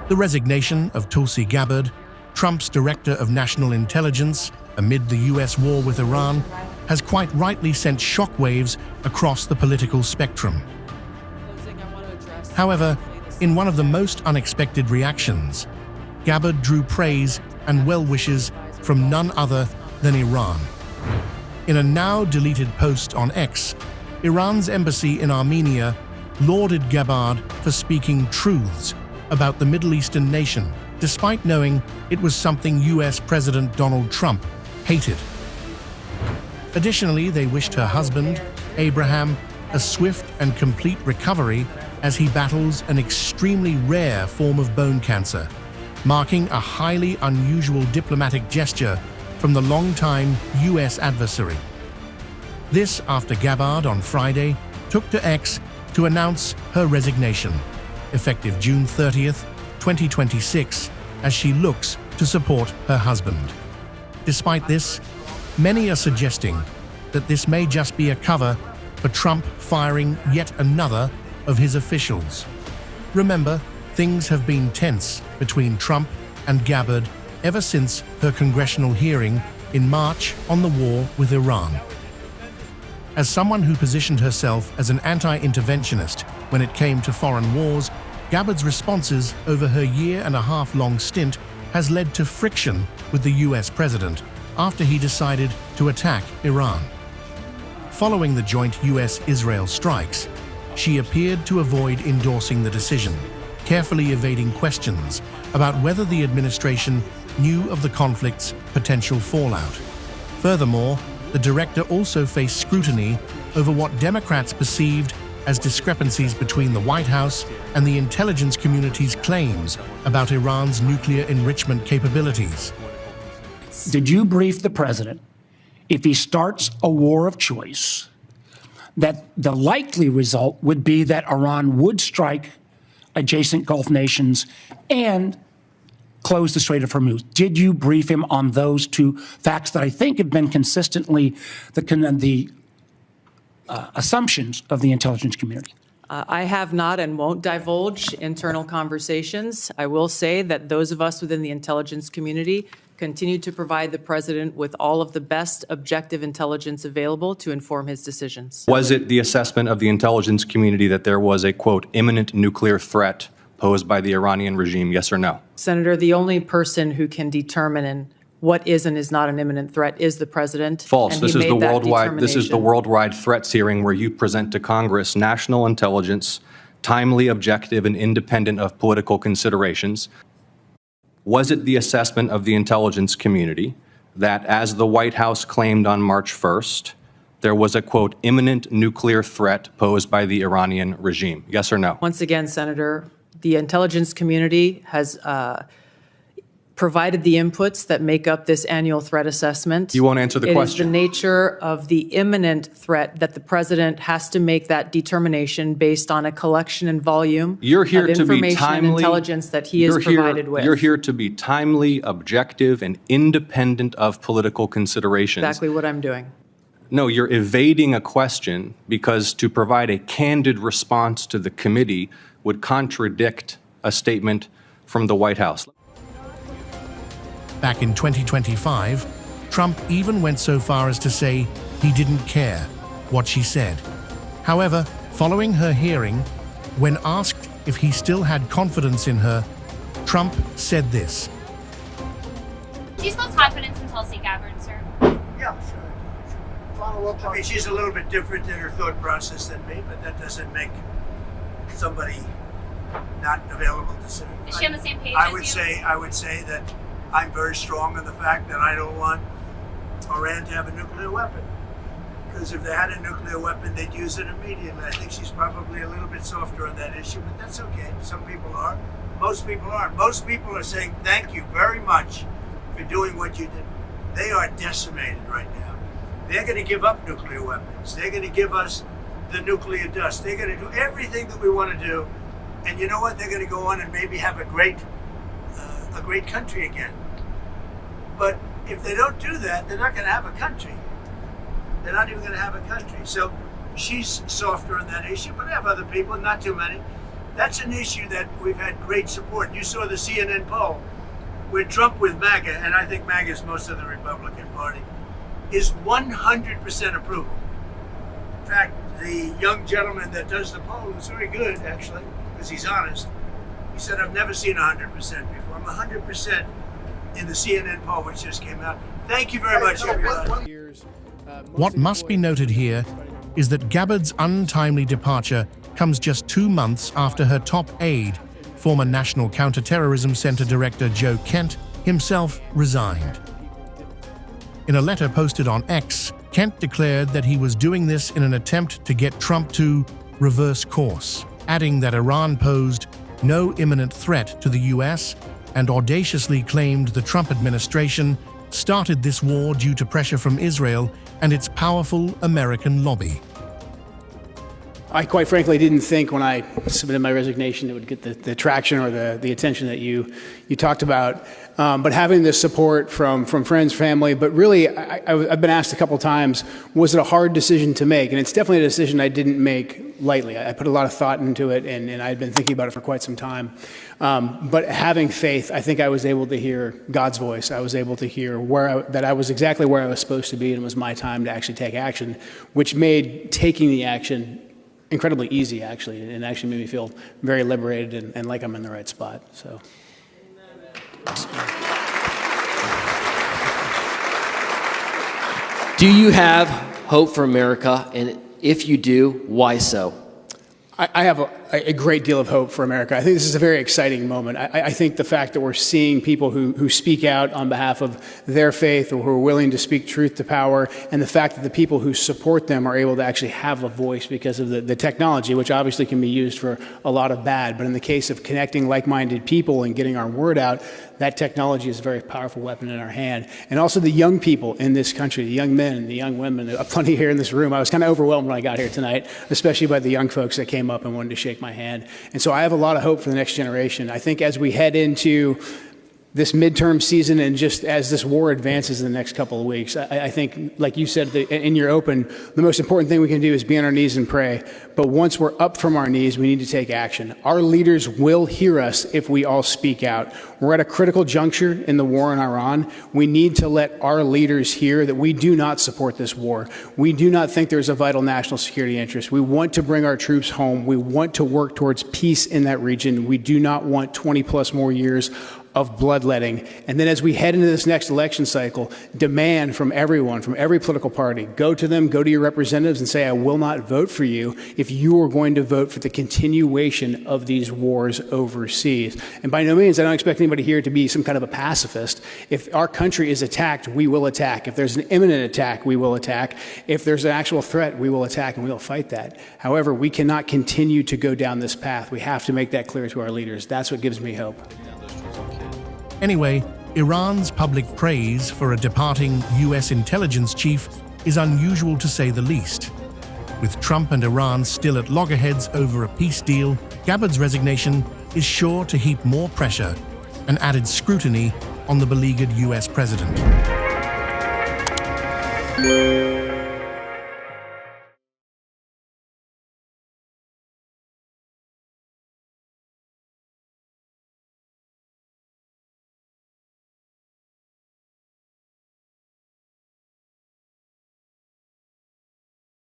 The resignation of Tulsi Gabbard, Trump's director of national intelligence amid the US war with Iran, has quite rightly sent shockwaves across the political spectrum. However, in one of the most unexpected reactions, Gabbard drew praise and well wishes from none other than Iran. In a now-deleted post on X, Iran's embassy in Armenia lauded Gabbard for speaking truths about the Middle Eastern nation, despite knowing it was something US President Donald Trump hated. Additionally, they wished her husband, Abraham, a swift and complete recovery as he battles an extremely rare form of bone cancer, marking a highly unusual diplomatic gesture from the longtime US adversary. This after Gabbard on Friday took to X to announce her resignation, effective June 30th, 2026, as she looks to support her husband. Despite this, many are suggesting that this may just be a cover for Trump firing yet another of his officials. Remember, things have been tense between Trump and Gabbard ever since her congressional hearing in March on the war with Iran. As someone who positioned herself as an anti-interventionist when it came to foreign wars, Gabbard's responses over her year-and-a-half-long stint has led to friction with the US president after he decided to attack Iran. Following the joint US-Israel strikes, she appeared to avoid endorsing the decision, carefully evading questions about whether the administration knew of the conflict's potential fallout. Furthermore, the director also faced scrutiny over what Democrats perceived as discrepancies between the White House and the intelligence community's claims about Iran's nuclear enrichment capabilities. Did you brief the president, if he starts a war of choice, that the likely result would be that Iran would strike adjacent Gulf nations and close the Strait of Hormuz? Did you brief him on those two facts that I think have been consistently the assumptions of the intelligence community? I have not and won't divulge internal conversations. I will say that those of us within the intelligence community continue to provide the president with all of the best objective intelligence available to inform his decisions. Was it the assessment of the intelligence community that there was a, quote, imminent nuclear threat posed by the Iranian regime, yes or no? Senator, the only person who can determine what is and is not an imminent threat is the president. False. This is the worldwide threats hearing where you present to Congress national intelligence, timely, objective, and independent of political considerations. Was it the assessment of the intelligence community that, as the White House claimed on March 1st, there was a, quote, imminent nuclear threat posed by the Iranian regime? Yes or no? Once again, Senator, the intelligence community has provided the inputs that make up this annual threat assessment. You won't answer the question. It is the nature of the imminent threat that the president has to make that determination based on a collection and volume of information and intelligence that he is provided with. You're here to be timely, objective, and independent of political considerations. Exactly what I'm doing. No, you're evading a question because to provide a candid response to the committee would contradict a statement from the White House. Back in 2025, Trump even went so far as to say he didn't care what she said. However, following her hearing, when asked if he still had confidence in her, Trump said this. Do you still have confidence in Tulsi Gabbard, sir? Yeah, sure. Follow up. I mean, she's a little bit different in her thought process than me, but that doesn't make somebody not available to serve. Is she on the same page I as would you? I would say that I'm very strong on the fact that I don't want Iran to have a nuclear weapon. Because if they had a nuclear weapon, they'd use it immediately. I think she's probably a little bit softer on that issue, but that's okay. Some people are. Most people aren't. Most people are saying thank you very much for doing what you did. They are decimated right now. They're going to give up nuclear weapons. They're going to give us the nuclear dust. They're going to do everything that we want to do. And you know what? They're going to go on and maybe have a great country again. But if they don't do that, they're not going to have a country. They're not even going to have a country. So she's softer on that issue, but I have other people, not too many. That's an issue that we've had great support. You saw the CNN poll where Trump with MAGA, and I think MAGA is most of the Republican Party, is 100% approval. In fact, the young gentleman that does the poll is very good, actually, because he's honest. He said, I've never seen 100% before. I'm 100% in the CNN poll, which just came out. Thank you very much, everyone. What must be noted here is that Gabbard's untimely departure comes just 2 months after her top aide, former National Counterterrorism Center Director Joe Kent, himself resigned. In a letter posted on X, Kent declared that he was doing this in an attempt to get Trump to reverse course, adding that Iran posed no imminent threat to the US and audaciously claimed the Trump administration started this war due to pressure from Israel and its powerful American lobby. I quite frankly didn't think when I submitted my resignation it would get the traction or the attention that you talked about. But having this support from friends, family, but really I've been asked a couple times, was it a hard decision to make? And it's definitely a decision I didn't make lightly. I put a lot of thought into it, and I had been thinking about it for quite some time. But having faith, I think I was able to hear God's voice. I was able to hear that I was exactly where I was supposed to be, and it was my time to actually take action, which made taking the action incredibly easy, actually, and actually made me feel very liberated and like I'm in the right spot. So. Do you have hope for America? And if you do, why so? I have a great deal of hope for America. I think this is a very exciting moment. I think the fact that we're seeing people who speak out on behalf of their faith or who are willing to speak truth to power, and the fact that the people who support them are able to actually have a voice because of the technology, which obviously can be used for a lot of bad. But in the case of connecting like-minded people and getting our word out, that technology is a very powerful weapon in our hand. And also the young people in this country, the young men and the young women, plenty here in this room. I was kind of overwhelmed when I got here tonight, especially by the young folks that came up and wanted to shake my hand. And so I have a lot of hope for the next generation. I think as we head into this midterm season and just as this war advances in the next couple of weeks, I think, like you said in your open, the most important thing we can do is be on our knees and pray. But once we're up from our knees, we need to take action. Our leaders will hear us if we all speak out. We're at a critical juncture in the war in Iran. We need to let our leaders hear that we do not support this war. We do not think there's a vital national security interest. We want to bring our troops home. We want to work towards peace in that region. We do not want 20 plus more years of bloodletting. And then as we head into this next election cycle, demand from everyone, from every political party, go to them, go to your representatives and say, I will not vote for you if you are going to vote for the continuation of these wars overseas. And by no means, I don't expect anybody here to be some kind of a pacifist. If our country is attacked, we will attack. If there's an imminent attack, we will attack. If there's an actual threat, we will attack and we will fight that. However, we cannot continue to go down this path. We have to make that clear to our leaders. That's what gives me hope. Anyway, Iran's public praise for a departing US intelligence chief is unusual to say the least. With Trump and Iran still at loggerheads over a peace deal, Gabbard's resignation is sure to heap more pressure and added scrutiny on the beleaguered US president.